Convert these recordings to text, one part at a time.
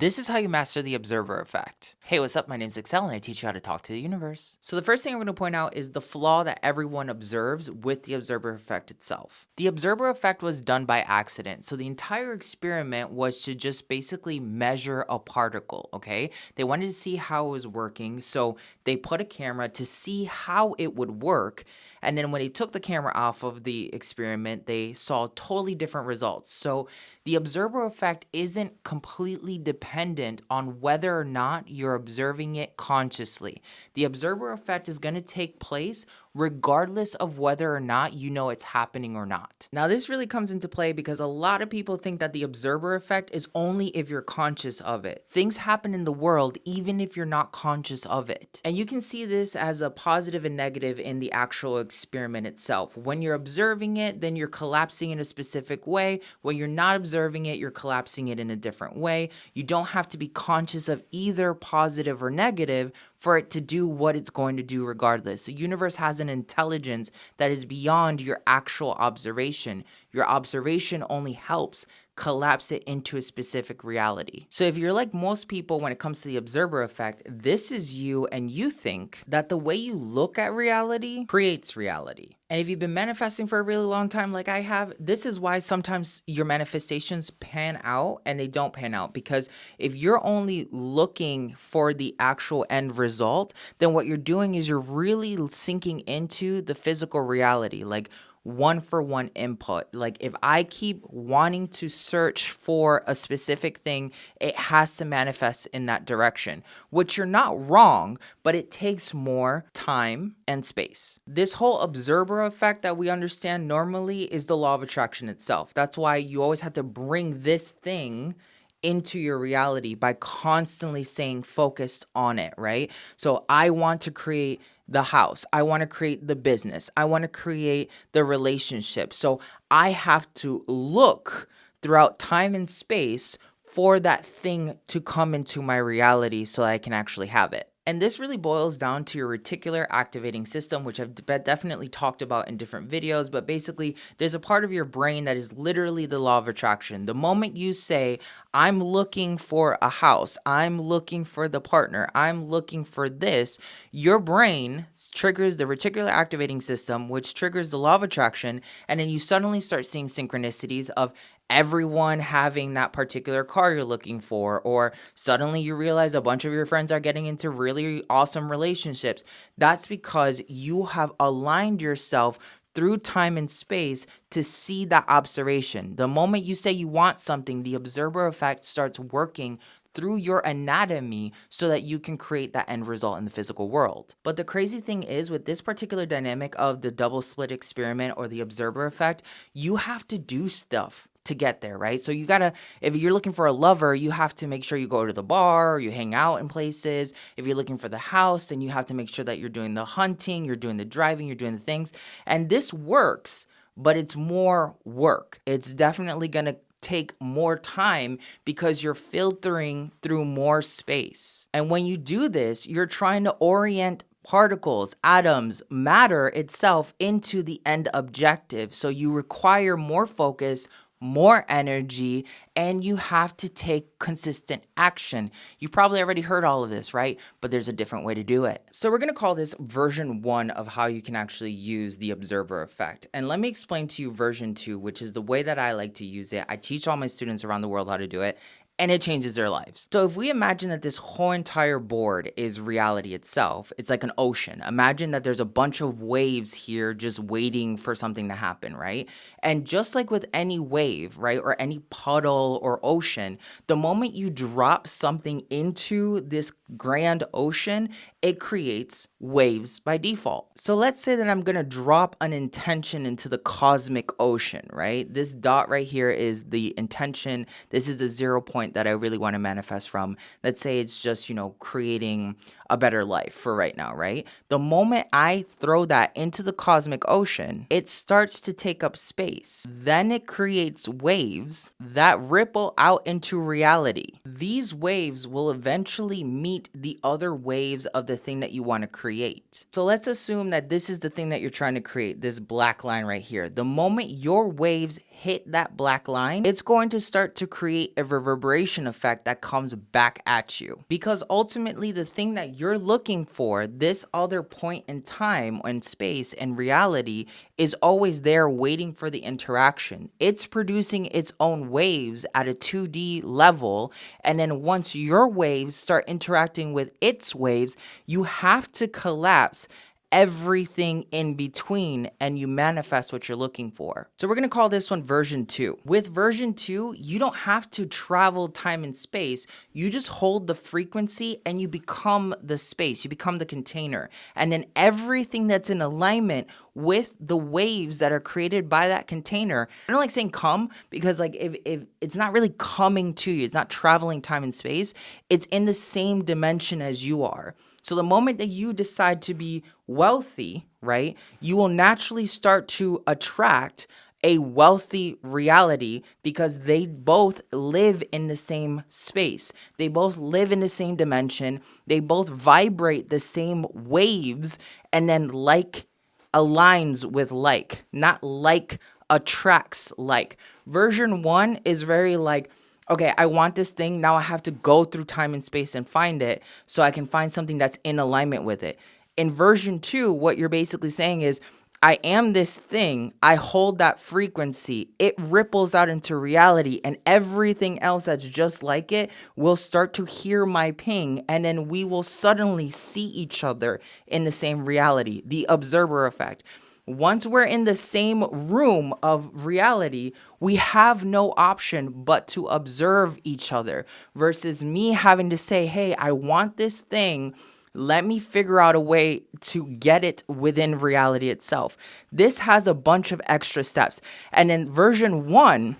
This is how you master the observer effect. Hey, what's up? My name's Excel and I teach you how to talk to the universe. So the first thing I'm going to point out is the flaw that everyone observes with the observer effect itself. The observer effect was done by accident. So the entire experiment was to just basically measure a particle, okay? They wanted to see how it was working. So they put a camera to see how it would work. And then when they took the camera off of the experiment, they saw totally different results. So the observer effect isn't completely dependent on whether or not you're observing it consciously. The observer effect is going to take place regardless of whether or not you know it's happening or not. Now, this really comes into play because a lot of people think that the observer effect is only if you're conscious of it. Things happen in the world even if you're not conscious of it. And you can see this as a positive and negative in the actual experiment itself. When you're observing it, then you're collapsing in a specific way. When you're not observing it, you're collapsing it in a different way. You don't have to be conscious of either positive or negative for it to do what it's going to do regardless. The universe has an intelligence that is beyond your actual observation. Your observation only helps collapse it into a specific reality. So if you're like most people when it comes to the observer effect, this is you and you think that the way you look at reality creates reality. And if you've been manifesting for a really long time like I have, this is why sometimes your manifestations pan out and they don't pan out. Because if you're only looking for the actual end result, then what you're doing is you're really sinking into the physical reality. Like one for one input. Like if I keep wanting to search for a specific thing, it has to manifest in that direction, which you're not wrong, but it takes more time and space. This whole observer effect that we understand normally is the law of attraction itself. That's why you always have to bring this thing into your reality by constantly staying focused on it, right? So I want to create the house. I want to create the business. I want to create the relationship. So I have to look throughout time and space for that thing to come into my reality so I can actually have it. And this really boils down to your reticular activating system, which I've definitely talked about in different videos. But basically, there's a part of your brain that is literally the law of attraction. The moment you say, I'm looking for a house, I'm looking for the partner, I'm looking for this, your brain triggers the reticular activating system, which triggers the law of attraction. And then you suddenly start seeing synchronicities of everyone having that particular car you're looking for, or suddenly you realize a bunch of your friends are getting into really awesome relationships. That's because you have aligned yourself through time and space to see that observation. The moment you say you want something, the observer effect starts working through your anatomy so that you can create that end result in the physical world. But the crazy thing is, with this particular dynamic of the double slit experiment or the observer effect, you have to do stuff to get there, right? So you gotta, if you're looking for a lover, you have to make sure you go to the bar, or you hang out in places. If you're looking for the house, then you have to make sure that you're doing the hunting, you're doing the driving, you're doing the things. And this works, but it's more work. It's definitely gonna take more time because you're filtering through more space. And when you do this, you're trying to orient particles, atoms, matter itself into the end objective. So you require more focus, more energy, and you have to take consistent action. You probably already heard all of this, right? But there's a different way to do it. So we're going to call this version 1 of how you can actually use the observer effect. And let me explain to you version 2, which is the way that I like to use it. I teach all my students around the world how to do it, and it changes their lives. So if we imagine that this whole entire board is reality itself, it's like an ocean. Imagine that there's a bunch of waves here just waiting for something to happen, right? And just like with any wave, right, or any puddle or ocean, the moment you drop something into this grand ocean, it creates waves by default. So let's say that I'm gonna drop an intention into the cosmic ocean, right? This dot right here is the intention. This is the 0 point that I really want to manifest from. Let's say it's just, creating a better life for right now, right? The moment I throw that into the cosmic ocean, it starts to take up space. Then it creates waves that ripple out into reality. These waves will eventually meet the other waves of the thing that you want to create. So let's assume that this is the thing that you're trying to create, this black line right here. The moment your waves hit that black line, it's going to start to create a reverberation vibration effect that comes back at you. Because ultimately, the thing that you're looking for, this other point in time and space and reality, is always there waiting for the interaction. It's producing its own waves at a 2D level, and then once your waves start interacting with its waves, you have to collapse everything in between and you manifest what you're looking for. So we're going to call this one version 2. With version 2, you don't have to travel time and space. You just hold the frequency and you become the space. You become the container. And then everything that's in alignment with the waves that are created by that container. I don't like saying come because like if it's not really coming to you, it's not traveling time and space. It's in the same dimension as you are. So the moment that you decide to be wealthy, right, you will naturally start to attract a wealthy reality because they both live in the same space. They both live in the same dimension. They both vibrate the same waves, and then like aligns with like, not like attracts like. Version 1 is very like, okay, I want this thing. Now I have to go through time and space and find it so I can find something that's in alignment with it. In version 2, what you're basically saying is, I am this thing. I hold that frequency. It ripples out into reality, and everything else that's just like it will start to hear my ping, and then we will suddenly see each other in the same reality, the observer effect. Once we're in the same room of reality, we have no option but to observe each other versus me having to say, hey, I want this thing. Let me figure out a way to get it within reality itself. This has a bunch of extra steps. And then version 1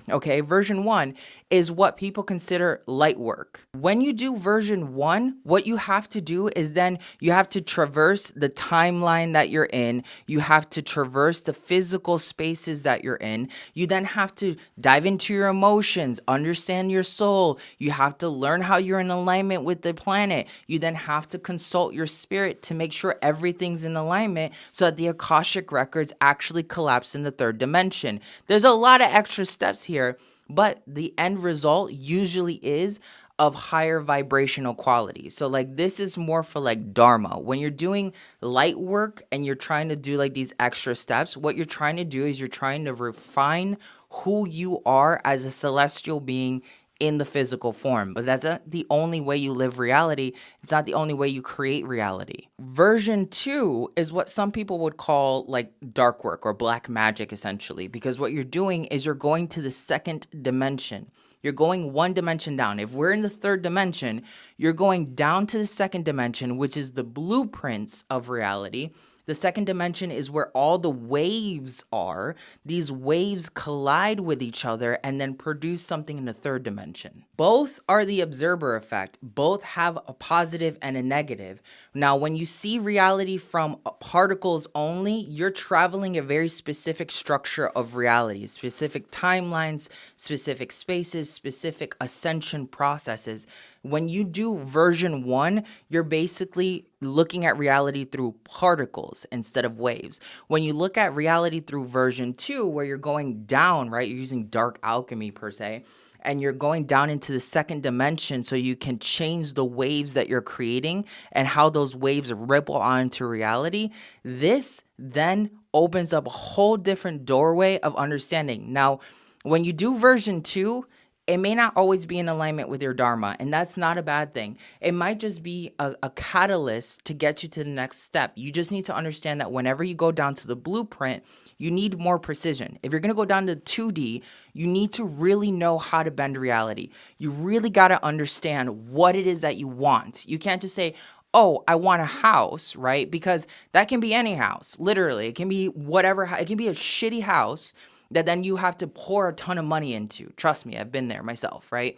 is what people consider light work. When you do version 1, what you have to do is then you have to traverse the timeline that you're in. You have to traverse the physical spaces that you're in. You then have to dive into your emotions, understand your soul. You have to learn how you're in alignment with the planet. You then have to consult your spirit to make sure everything's in alignment so that the Akashic records actually collapse in the third dimension. There's a lot of extra steps here, but the end result usually is of higher vibrational quality. So like this is more for like Dharma. When you're doing light work and you're trying to do like these extra steps, what you're trying to do is you're trying to refine who you are as a celestial being in the physical form. But that's not the only way you live reality. It's not the only way you create reality. Version 2 is what some people would call like dark work or black magic, essentially, because what you're doing is you're going to the second dimension. You're going one dimension down. If we're in the third dimension, you're going down to the second dimension, which is the blueprints of reality. The second dimension is where all the waves are. These waves collide with each other and then produce something in the third dimension. Both are the observer effect. Both have a positive and a negative. Now, when you see reality from particles only, you're traveling a very specific structure of reality, specific timelines, specific spaces, specific ascension processes. When you do version 1, you're basically looking at reality through particles instead of waves. When you look at reality through version 2, where you're going down, right? You're using dark alchemy per se, and you're going down into the second dimension so you can change the waves that you're creating and how those waves ripple onto reality. This then opens up a whole different doorway of understanding. Now, when you do version 2, it may not always be in alignment with your Dharma, and that's not a bad thing. It might just be a catalyst to get you to the next step. You just need to understand that whenever you go down to the blueprint, you need more precision. If you're going to go down to 2D, you need to really know how to bend reality. You really got to understand what it is that you want. You can't just say, oh, I want a house, right? Because that can be any house, literally. It can be whatever. It can be a shitty house that then you have to pour a ton of money into. Trust me, I've been there myself, right?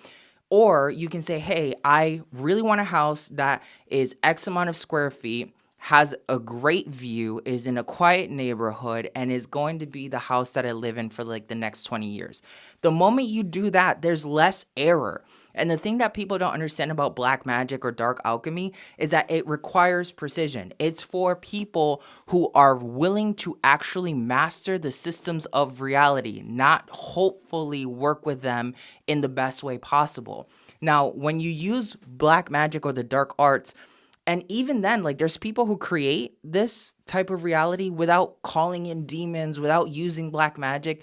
Or you can say, hey, I really want a house that is X amount of square feet, has a great view, is in a quiet neighborhood, and is going to be the house that I live in for like the next 20 years. The moment you do that, there's less error. And the thing that people don't understand about black magic or dark alchemy is that it requires precision. It's for people who are willing to actually master the systems of reality, not hopefully work with them in the best way possible. Now, when you use black magic or the dark arts, and even then, like there's people who create this type of reality without calling in demons, without using black magic.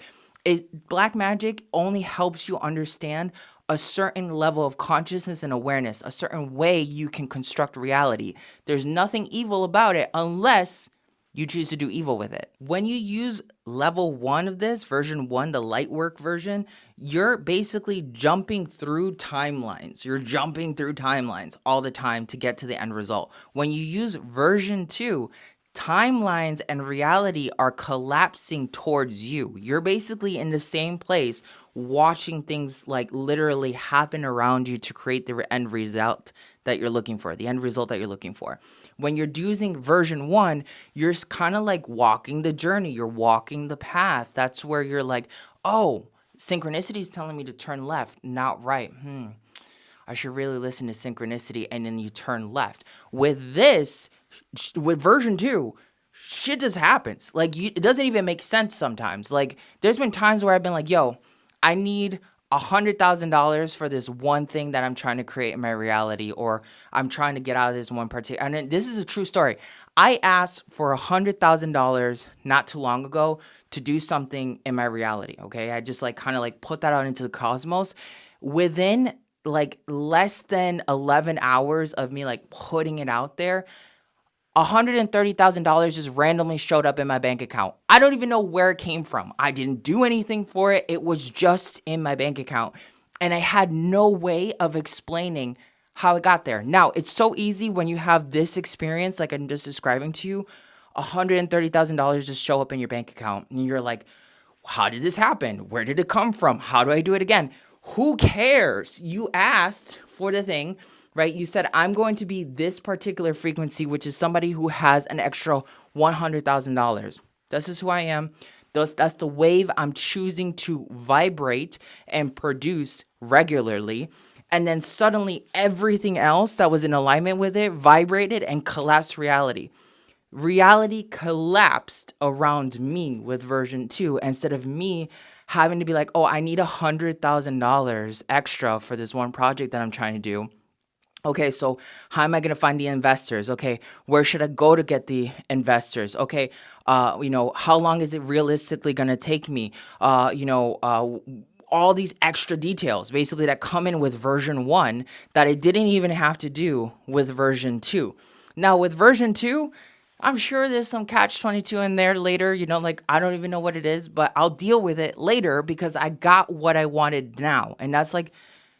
Black magic only helps you understand a certain level of consciousness and awareness, a certain way you can construct reality. There's nothing evil about it unless you choose to do evil with it. When you use level 1 of this, version 1, the light work version, you're basically jumping through timelines. You're jumping through timelines all the time to get to the end result. When you use version 2, timelines and reality are collapsing towards you. You're basically in the same place watching things like literally happen around you to create the end result that you're looking for, the end result that you're looking for. When you're using version 1, you're kind of like walking the journey. You're walking the path. That's where you're like, oh, synchronicity is telling me to turn left, not right. I should really listen to synchronicity, and then you turn left. With this, with version 2, shit just happens. Like, it doesn't even make sense sometimes. Like, there's been times where I've been like, yo, I need $100,000 for this one thing that I'm trying to create in my reality, or I'm trying to get out of this one particular. And this is a true story. I asked for $100,000 not too long ago to do something in my reality. Okay, I just like kind of like put that out into the cosmos. Within like less than 11 hours of me like putting it out there, $130,000 just randomly showed up in my bank account. I don't even know where it came from. I didn't do anything for it. It was just in my bank account. And I had no way of explaining how it got there. Now, it's so easy when you have this experience, like I'm just describing to you, $130,000 just show up in your bank account. And you're like, how did this happen? Where did it come from? How do I do it again? Who cares? You asked for the thing, right? You said, I'm going to be this particular frequency, which is somebody who has an extra $100,000. This is who I am. That's the wave I'm choosing to vibrate and produce regularly. And then suddenly everything else that was in alignment with it vibrated and collapsed reality. Reality collapsed around me with version 2 instead of me having to be like, oh, I need $100,000 extra for this one project that I'm trying to do. Okay, so how am I going to find the investors? Okay, where should I go to get the investors? Okay, how long is it realistically going to take me? All these extra details basically that come in with version 1 that I didn't even have to do with version 2. Now with version 2, I'm sure there's some catch-22 in there later, like I don't even know what it is, but I'll deal with it later because I got what I wanted now. And that's like,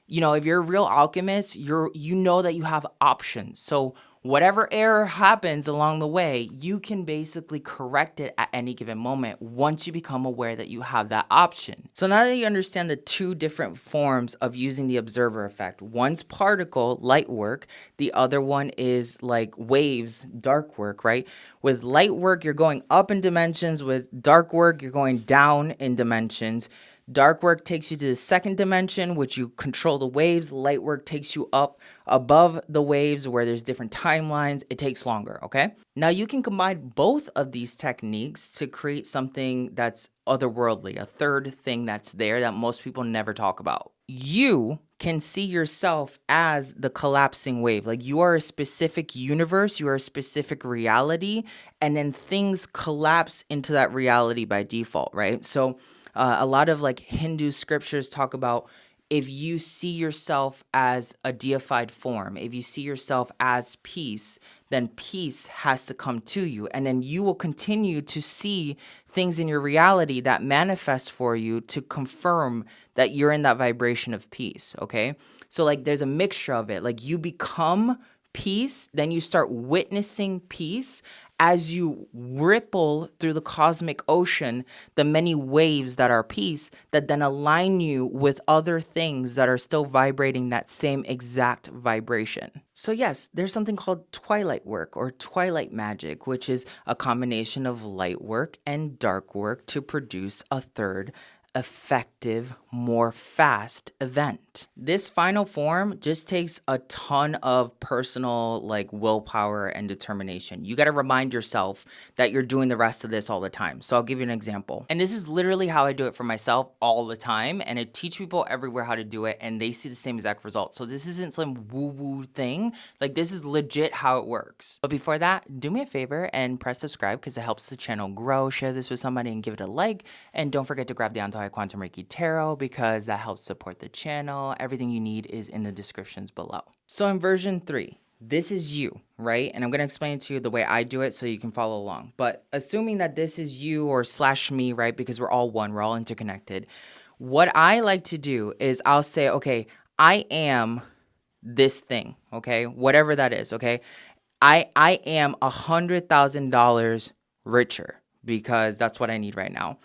if you're a real alchemist, you know that you have options. So whatever error happens along the way, you can basically correct it at any given moment once you become aware that you have that option. So now that you understand the two different forms of using the observer effect, one's particle, light work, the other one is like waves, dark work, right? With light work, you're going up in dimensions. With dark work, you're going down in dimensions. Dark work takes you to the second dimension, which you control the waves. Light work takes you up above the waves where there's different timelines. It takes longer, okay? Now you can combine both of these techniques to create something that's otherworldly, a third thing that's there that most people never talk about. You can see yourself as the collapsing wave. Like you are a specific universe, you are a specific reality, and then things collapse into that reality by default, right? So a lot of like Hindu scriptures talk about if you see yourself as a deified form, if you see yourself as peace, then peace has to come to you. And then you will continue to see things in your reality that manifest for you to confirm that you're in that vibration of peace, okay? So like there's a mixture of it. Like you become peace, then you start witnessing peace as you ripple through the cosmic ocean, the many waves that are peace that then align you with other things that are still vibrating that same exact vibration. So yes, there's something called twilight work or twilight magic, which is a combination of light work and dark work to produce a third effective more fast event. This final form just takes a ton of personal willpower and determination. You got to remind yourself that you're doing the rest of this all the time. So I'll give you an example. And this is literally how I do it for myself all the time. And I teach people everywhere how to do it, and they see the same exact result. So this isn't some woo-woo thing. This is legit how it works. But before that, do me a favor and press subscribe because it helps the channel grow. Share this with somebody and give it a like. And don't forget to grab the Antojai Quantum Reiki Tarot because that helps support the channel. Everything you need is in the descriptions below. So in version 3, this is you, right? And I'm going to explain it to you the way I do it so you can follow along. But assuming that this is you or / me, right? Because we're all one, we're all interconnected. What I like to do is I'll say, okay, I am this thing, okay? Whatever that is, okay? I am $100,000 richer because that's what I need right now.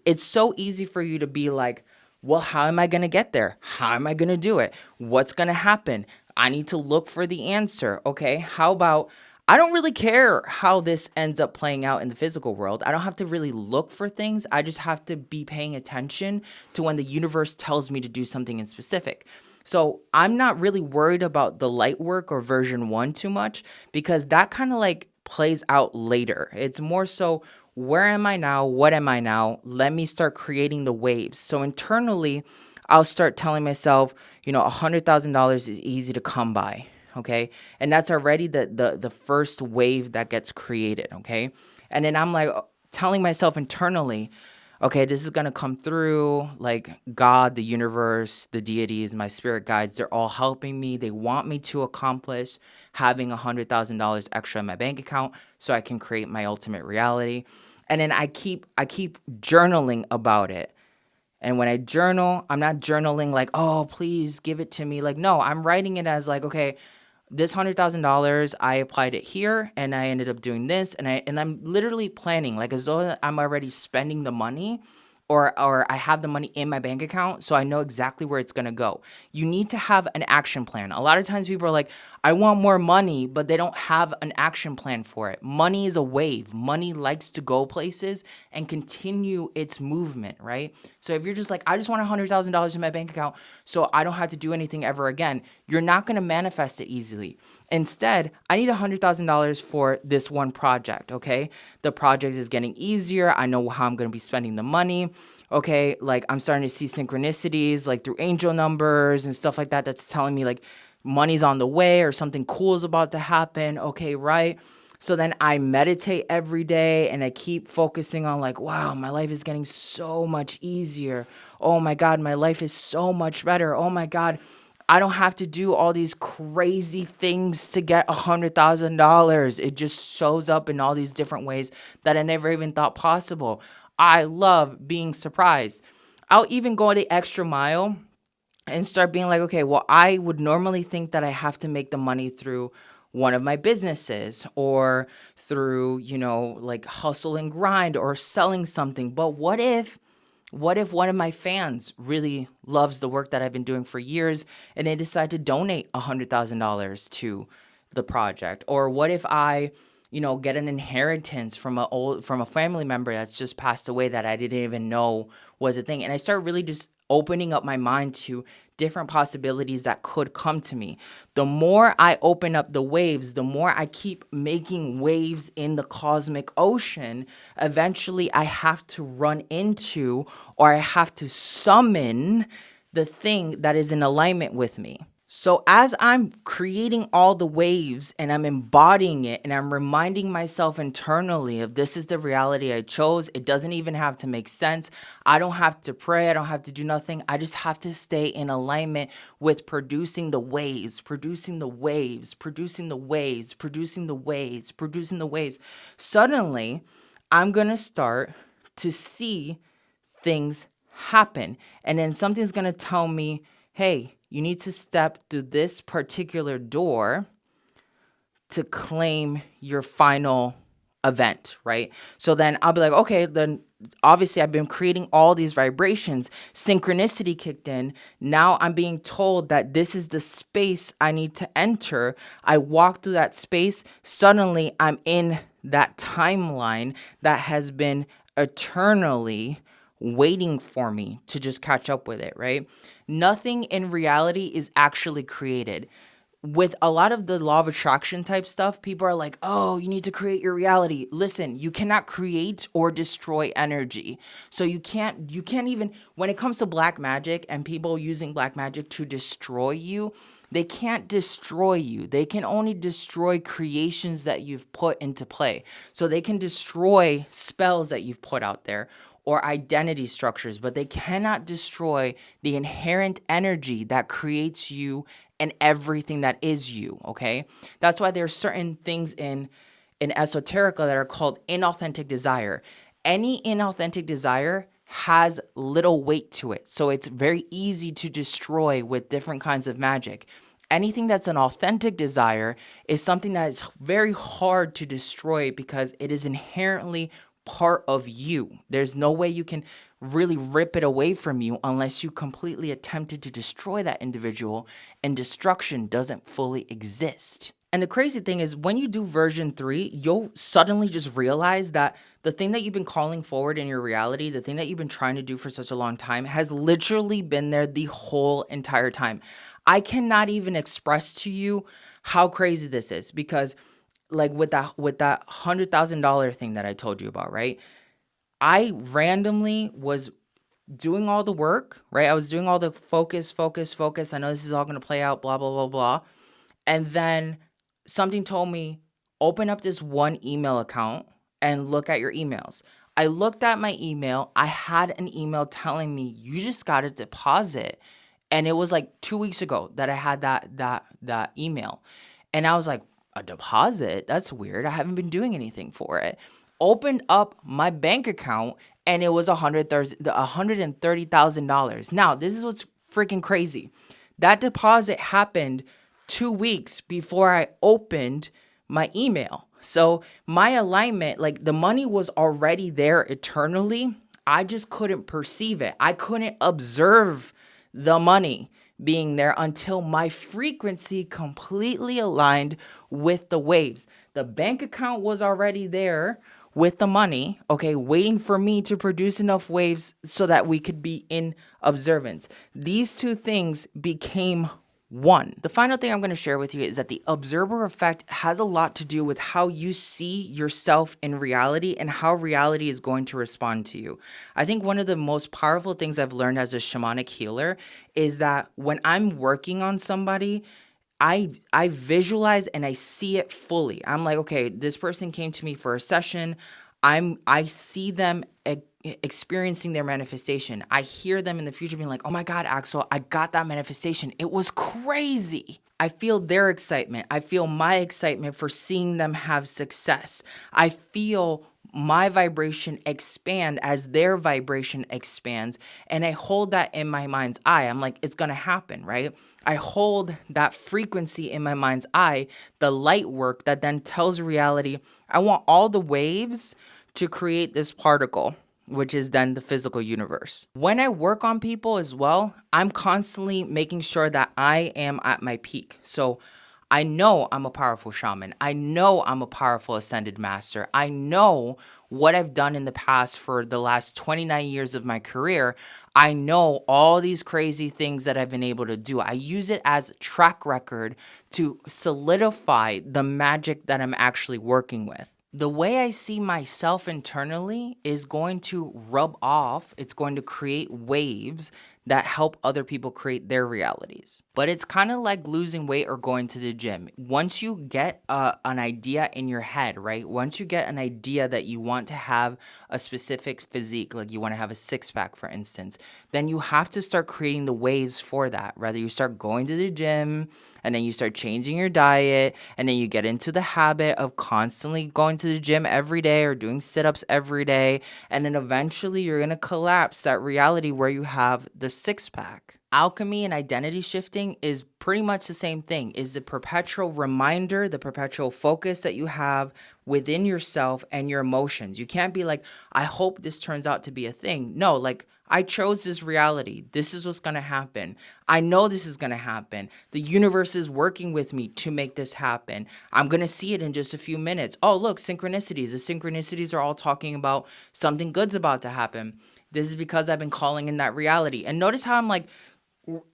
It's so easy for you to be like, well, how am I going to get there? How am I going to do it? What's going to happen? I need to look for the answer. Okay, how about I don't really care how this ends up playing out in the physical world. I don't have to really look for things. I just have to be paying attention to when the universe tells me to do something in specific. So I'm not really worried about the light work or version 1 too much because that kind of plays out later. It's more so, where am I now? What am I now? Let me start creating the waves. So internally, I'll start telling myself, $100,000 is easy to come by, okay? And that's already the first wave that gets created, okay? And then I'm telling myself internally, okay, this is going to come through, God, the universe, the deities, my spirit guides, they're all helping me. They want me to accomplish having $100,000 extra in my bank account so I can create my ultimate reality. And then I keep journaling about it. And when I journal, I'm not journaling oh, please give it to me. No, I'm writing it as okay, this $100,000, I applied it here and I ended up doing this. And I'm literally planning as though I'm already spending the money or I have the money in my bank account, so I know exactly where it's going to go. You need to have an action plan. A lot of times people are like, I want more money, but they don't have an action plan for it. Money is a wave. Money likes to go places and continue its movement, right? So if you're just I just want $100,000 in my bank account so I don't have to do anything ever again, you're not going to manifest it easily. Instead, I need $100,000 for this one project, okay? The project is getting easier. I know how I'm going to be spending the money, okay? I'm starting to see synchronicities, through angel numbers and stuff like that that's telling me, money's on the way or something cool is about to happen, okay, right? So then I meditate every day and I keep focusing on wow, my life is getting so much easier. Oh my God, my life is so much better. Oh my God, I don't have to do all these crazy things to get $100,000. It just shows up in all these different ways that I never even thought possible. I love being surprised. I'll even go the extra mile and start being okay, well, I would normally think that I have to make the money through one of my businesses or through, hustle and grind or selling something. But what if one of my fans really loves the work that I've been doing for years and they decide to donate $100,000 to the project? Or what if I, get an inheritance from a family member that's just passed away that I didn't even know was a thing? And I start really just opening up my mind to different possibilities that could come to me. The more I open up the waves, the more I keep making waves in the cosmic ocean, eventually I have to run into or I have to summon the thing that is in alignment with me. So as I'm creating all the waves and I'm embodying it and I'm reminding myself internally of this is the reality I chose, it doesn't even have to make sense. I don't have to pray. I don't have to do nothing. I just have to stay in alignment with producing the waves, producing the waves, producing the waves, producing the waves, producing the waves. Suddenly, I'm going to start to see things happen. And then something's going to tell me, hey, you need to step through this particular door to claim your final event, right? So then I'll be okay, then obviously I've been creating all these vibrations. Synchronicity kicked in. Now I'm being told that this is the space I need to enter. I walk through that space. Suddenly I'm in that timeline that has been eternally waiting for me to just catch up with it, right? Nothing in reality is actually created. With a lot of the law of attraction type stuff, people are like, oh, you need to create your reality. Listen, you cannot create or destroy energy. So you can't even, when it comes to black magic and people using black magic to destroy you, they can't destroy you. They can only destroy creations that you've put into play. So they can destroy spells that you've put out there or identity structures, but they cannot destroy the inherent energy that creates you and everything that is you, okay? That's why there are certain things in esoterica that are called inauthentic desire. Any inauthentic desire has little weight to it, so it's very easy to destroy with different kinds of magic. Anything that's an authentic desire is something that is very hard to destroy because it is inherently part of you. There's no way you can really rip it away from you unless you completely attempted to destroy that individual, and destruction doesn't fully exist. And the crazy thing is, when you do version 3, you'll suddenly just realize that the thing that you've been calling forward in your reality, the thing that you've been trying to do for such a long time, has literally been there the whole entire time. I cannot even express to you how crazy this is, because like with that $100,000 thing that I told you about, right? I randomly was doing all the work, right? I was doing all the focus. I know this is all going to play out, blah, blah, blah, blah. And then something told me, open up this one email account and look at your emails. I looked at my email. I had an email telling me, you just got a deposit. And it was like 2 weeks ago that I had that email. And I was like, a deposit? That's weird. I haven't been doing anything for it. Opened up my bank account and it was $130,000. Now, this is what's freaking crazy. That deposit happened 2 weeks before I opened my email. So my alignment, like the money was already there eternally. I just couldn't perceive it. I couldn't observe the money being there until my frequency completely aligned with the waves. The bank account was already there with the money, okay, waiting for me to produce enough waves so that we could be in observance. These two things became one. The final thing I'm going to share with you is that the observer effect has a lot to do with how you see yourself in reality and how reality is going to respond to you. I think one of the most powerful things I've learned as a shamanic healer is that when I'm working on somebody, I visualize and I see it fully. I'm like, okay, this person came to me for a session. I see them experiencing their manifestation. I hear them in the future being like, oh my God, Axel, I got that manifestation. It was crazy. I feel their excitement. I feel my excitement for seeing them have success. I feel my vibration expand as their vibration expands. And I hold that in my mind's eye. I'm like, it's going to happen, right? I hold that frequency in my mind's eye, the light work that then tells reality, I want all the waves to create this particle, which is then the physical universe. When I work on people as well, I'm constantly making sure that I am at my peak. So I know I'm a powerful shaman. I know I'm a powerful ascended master. I know what I've done in the past for the last 29 years of my career. I know all these crazy things that I've been able to do. I use it as track record to solidify the magic that I'm actually working with. The way I see myself internally is going to rub off. It's going to create waves that help other people create their realities. But it's kind of like losing weight or going to the gym. Once you get an idea in your head, right? Once you get an idea that you want to have a specific physique, like you want to have a six-pack, for instance, then you have to start creating the waves for that. Whether you start going to the gym, and then you start changing your diet, and then you get into the habit of constantly going to the gym every day or doing sit-ups every day, and then eventually you're going to collapse that reality where you have the six-pack. Alchemy and identity shifting is pretty much the same thing, is the perpetual reminder, the perpetual focus that you have within yourself and your emotions. You can't be like, I hope this turns out to be a thing. No, like, I chose this reality. This is what's going to happen. I know this is going to happen. The universe is working with me to make this happen. I'm going to see it in just a few minutes. Oh, look, synchronicities. The synchronicities are all talking about something good's about to happen. This is because I've been calling in that reality. And notice how I'm like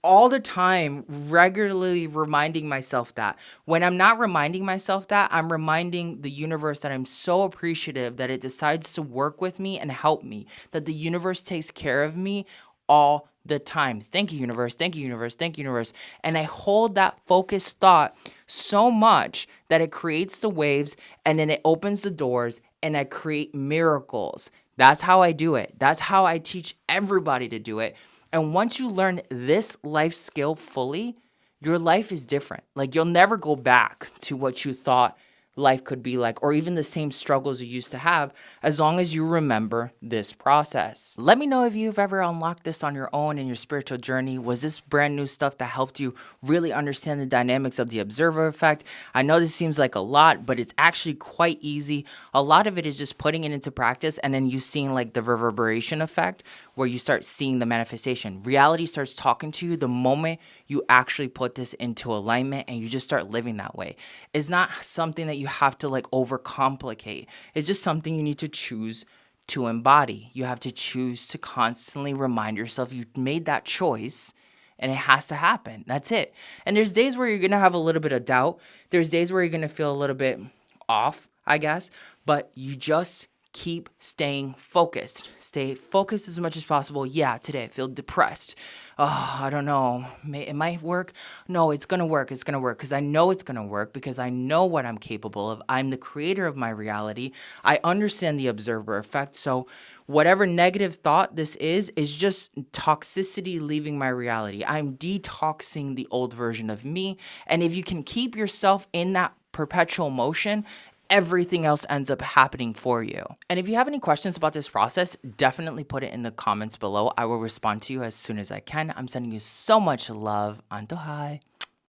all the time regularly reminding myself that. When I'm not reminding myself that, I'm reminding the universe that I'm so appreciative that it decides to work with me and help me, that the universe takes care of me all the time. Thank you, universe. Thank you, universe. Thank you, universe. And I hold that focused thought so much that it creates the waves, and then it opens the doors, and I create miracles. That's how I do it. That's how I teach everybody to do it. And once you learn this life skill fully, your life is different. Like, you'll never go back to what you thought life could be like, or even the same struggles you used to have, as long as you remember this process. Let me know if you've ever unlocked this on your own in your spiritual journey. Was this brand new stuff that helped you really understand the dynamics of the observer effect? I know this seems like a lot, but it's actually quite easy. A lot of it is just putting it into practice, and then you seeing like the reverberation effect, where you start seeing the manifestation. Reality starts talking to you the moment you actually put this into alignment, and you just start living that way. It's not something that you have to like overcomplicate. It's just something you need to choose to embody. You have to choose to constantly remind yourself you made that choice, and it has to happen. That's it. And there's days where you're going to have a little bit of doubt. There's days where you're going to feel a little bit off, I guess, but you just keep staying focused. Stay focused as much as possible. Yeah, today I feel depressed. Oh, I don't know. It might work. No, it's going to work. It's going to work because I know it's going to work, because I know what I'm capable of. I'm the creator of my reality. I understand the observer effect. So whatever negative thought this is just toxicity leaving my reality. I'm detoxing the old version of me. And if you can keep yourself in that perpetual motion, everything else ends up happening for you. And if you have any questions about this process, definitely put it in the comments below. I will respond to you as soon as I can. I'm sending you so much love. Antojai.